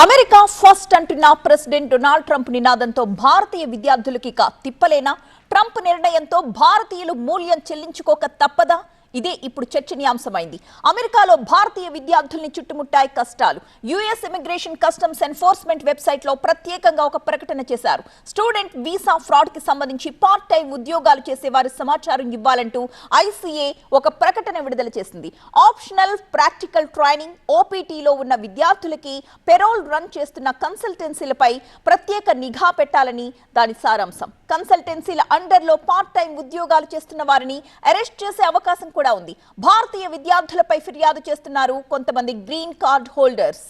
America first అంటున్న president Donald Trump నినాదంతో భారతీయ విద్యార్థులకి తిప్పలేనా? ట్రంప్ నిర్ణయంతో భారతీయులు మూల్యం చెల్లించుకోక తప్పదా? ఇదే ఇప్పుడు చర్చనీయాంశమైంది. అమెరికాలో భారతీయ విద్యార్థుల్ని చుట్టుముట్టాయి కష్టాలు. US immigration customs enforcement website లో ప్రత్యేకంగా ఒక ప్రకటన చేశారు. స్టూడెంట్ వీసా ఫ్రాడ్ కి సంబంధించి పార్ట్ టైం ఉద్యోగాలు చేసే వారి సమాచారం ఇవ్వాలంటూ ఐసీఏ ఒక ప్రకటన విడుదల చేసింది. ఆప్షనల్ ప్రాక్టికల్ ట్రైనింగ్ ఓపీటీలో ఉన్న విద్యార్థులకి పెరోల్ రన్ చేస్తున్న కన్సల్టెన్సీలపై ప్రత్యేక నిఘా పెట్టాలని దాని సారాంశం. కన్సల్టెన్సీల అండర్లో పార్ట్ టైం ఉద్యోగాలు చేస్తున్న వారిని అరెస్ట్ చేసే అవకాశం కూడా ఉంది. భారతీయ విద్యార్థులపై ఫిర్యాదు చేస్తున్నారు కొంతమంది గ్రీన్ కార్డ్ హోల్డర్స్.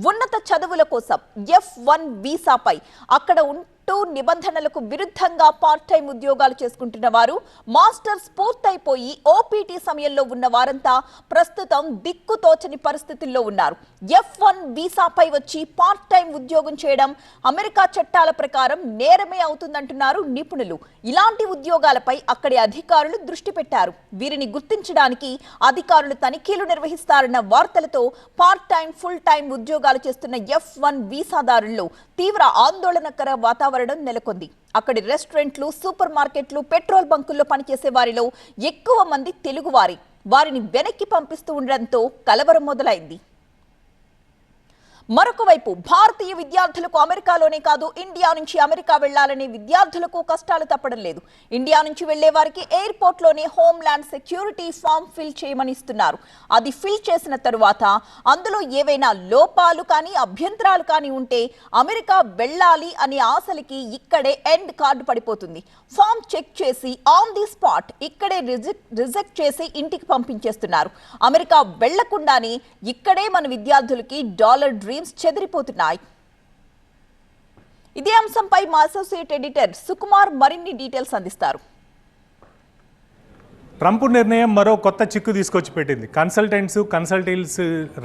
ఉన్నత చదువుల కోసం F1 వీసాపై అక్కడ నిబంధనలకు విరుద్ధంగా పార్ట్ టైం ఉద్యోగాలు చేసుకుంటున్న వారు, మాస్టర్స్ పూర్తయిపోయి ఓపీటీ సమయంలో ఉన్న వారంతా ప్రస్తుతం దిక్కుతోచని పరిస్థితుల్లో ఉన్నారు. F1 వీసాపై వచ్చి పార్ట్ టైం ఉద్యోగం చేయడం అమెరికా చట్టాల ప్రకారం నేరమే అవుతుందంటున్నారు నిపుణులు. ఇలాంటి ఉద్యోగాలపై అక్కడి అధికారులు దృష్టి పెట్టారు. వీరిని గుర్తించడానికి అధికారులు తనిఖీలు నిర్వహిస్తారన్న వార్తలతో పార్ట్ టైం ఫుల్ టైం ఉద్యోగాలు చేస్తున్న F1 వీసాదారుల్లో తీవ్ర ఆందోళనకర వాతావరణం నెలకొంది. అక్కడి రెస్టారెంట్లు, సూపర్ మార్కెట్లు, పెట్రోల్ బంకుల్లో పనిచేసే వారిలో ఎక్కువ మంది తెలుగువారి. వారిని వెనక్కి పంపిస్తూ ఉండడంతో కలవరం మొదలైంది. మరొక వైపు భారతీయ విద్యార్థులకు అమెరికాలోనే కాదు, ఇండియా నుంచి అమెరికా వెళ్లాలనే విద్యార్థులకు కష్టాలు తప్పడం లేదు. ఇండియా నుంచి వెళ్లే వారికి ఎయిర్పోర్ట్ లోనే homeland security form fill చేయమని ఇస్తున్నారు. అది ఫిల్ చేసిన తరువాత అందులో ఏవైనా లోపాలు కానీ అభ్యంతరాలు కానీ ఉంటే అమెరికా వెళ్లాలి అనే ఆశలకి ఇక్కడే ఎండ్ కార్డు పడిపోతుంది. ఫామ్ చెక్ చేసి ఆన్ ది స్పాట్ ఇక్కడే రిజెక్ట్ చేసి ఇంటికి పంపించేస్తున్నారు. అమెరికా వెళ్లకుండానే ఇక్కడే మన విద్యార్థులకి డాలర్ డ్రీమ్స్ చెదిరిపోతున్నాయి. ఇదే అంశంపై మా అసోసియేట్ ఎడిటర్ సుకుమార్ మరిన్ని డీటెయిల్స్ అందిస్తారు. ట్రంప్ నిర్ణయం మరో కొత్త చిక్కు తీసుకొచ్చి పెట్టింది. కన్సల్టెంట్స్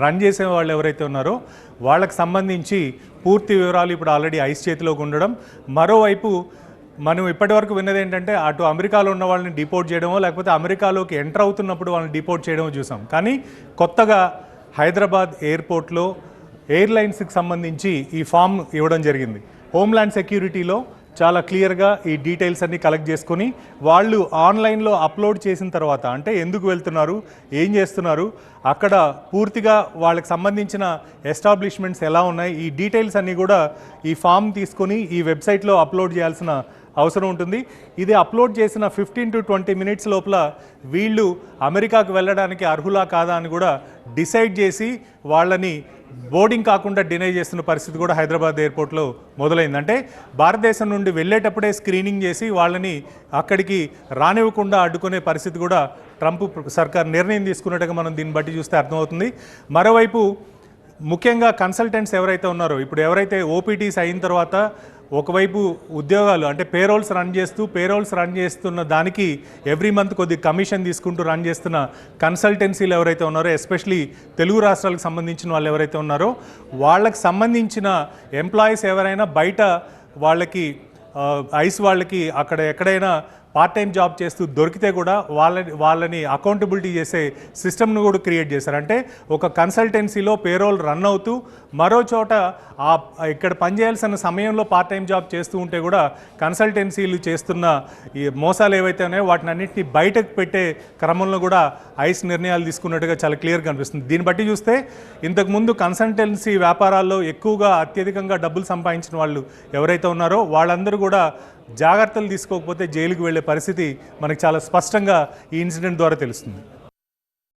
రన్ చేసే వాళ్ళు ఎవరైతే ఉన్నారో వాళ్ళకి సంబంధించి పూర్తి వివరాలు ఇప్పుడు ఆల్రెడీ ఐస్ చేతిలోకి ఉండడం. మరోవైపు మనం ఇప్పటివరకు విన్నది ఏంటంటే అటు అమెరికాలో ఉన్న వాళ్ళని డిపోర్ట్ చేయడమో లేకపోతే అమెరికాలోకి ఎంటర్ అవుతున్నప్పుడు వాళ్ళని డిపోర్ట్ చేయడమో చూసాం. కానీ కొత్తగా హైదరాబాద్ ఎయిర్పోర్ట్లో ఎయిర్లైన్స్కి సంబంధించి ఈ ఫామ్ ఇవ్వడం జరిగింది. హోమ్ల్యాండ్ సెక్యూరిటీలో చాలా క్లియర్గా ఈ డీటెయిల్స్ అన్నీ కలెక్ట్ చేసుకొని వాళ్ళు ఆన్లైన్లో అప్లోడ్ చేసిన తర్వాత, అంటే ఎందుకు వెళ్తున్నారు, ఏం చేస్తున్నారు, అక్కడ పూర్తిగా వాళ్ళకి సంబంధించిన ఎస్టాబ్లిష్మెంట్స్ ఎలా ఉన్నాయి, ఈ డీటెయిల్స్ అన్నీ కూడా ఈ ఫామ్ తీసుకొని ఈ వెబ్సైట్లో అప్లోడ్ చేయాల్సిన అవసరం ఉంటుంది. ఇది అప్లోడ్ చేసిన 15 to 20 మినిట్స్ లోపల వీళ్ళు అమెరికాకు వెళ్ళడానికి అర్హులా కాదా అని కూడా డిసైడ్ చేసి వాళ్ళని బోర్డింగ్ కాకుండా డినై చేస్తున్న పరిస్థితి కూడా హైదరాబాద్ ఎయిర్పోర్ట్లో మొదలైంది. అంటే భారతదేశం నుండి వెళ్ళేటప్పుడే స్క్రీనింగ్ చేసి వాళ్ళని అక్కడికి రానివ్వకుండా అడ్డుకునే పరిస్థితి కూడా ట్రంప్ సర్కార్ నిర్ణయం తీసుకున్నట్టుగా మనం దీన్ని బట్టి చూస్తే అర్థమవుతుంది. మరోవైపు ముఖ్యంగా కన్సల్టెంట్స్ ఎవరైతే ఉన్నారో, ఇప్పుడు ఎవరైతే ఓపీటీస్ అయిన తర్వాత ఒకవైపు ఉద్యోగాలు అంటే పేరోల్స్ రన్ చేస్తున్న దానికి ఎవ్రీ మంత్ కొద్ది కమిషన్ తీసుకుంటూ రన్ చేస్తున్న కన్సల్టెన్సీలు ఎవరైతే ఉన్నారో, ఎస్పెషలీ తెలుగు రాష్ట్రాలకు సంబంధించిన వాళ్ళు ఎవరైతే ఉన్నారో వాళ్ళకి సంబంధించిన ఎంప్లాయీస్ ఎవరైనా బయట వాళ్ళకి ఐస్ వాళ్ళకి అక్కడ ఎక్కడైనా పార్ట్ టైం జాబ్ చేస్తూ దొరికితే కూడా వాళ్ళని అకౌంటబిలిటీ చేసే సిస్టమ్ను కూడా క్రియేట్ చేశారు. అంటే ఒక కన్సల్టెన్సీలో పేరోల్ రన్ అవుతూ మరో చోట ఇక్కడ పనిచేయాల్సిన సమయంలో పార్ట్ టైం జాబ్ చేస్తూ ఉంటే కూడా కన్సల్టెన్సీలు చేస్తున్న ఈ మోసాలు ఏవైతే ఉన్నాయో వాటిని అన్నింటినీ బయటకు పెట్టే క్రమంలో కూడా ఐస్ నిర్ణయాలు తీసుకున్నట్టుగా చాలా క్లియర్గా కనిపిస్తుంది. దీన్ని బట్టి చూస్తే ఇంతకుముందు కన్సల్టెన్సీ వ్యాపారాల్లో ఎక్కువగా అత్యధికంగా డబ్బులు సంపాదించిన వాళ్ళు ఎవరైతే ఉన్నారో వాళ్ళందరూ కూడా జాగ్రత్తలు తీసుకోకపోతే జైలుకు వెళ్ళే పరిస్థితి మనకు చాలా స్పష్టంగా ఈ ఇన్సిడెంట్ ద్వారా తెలుస్తుంది.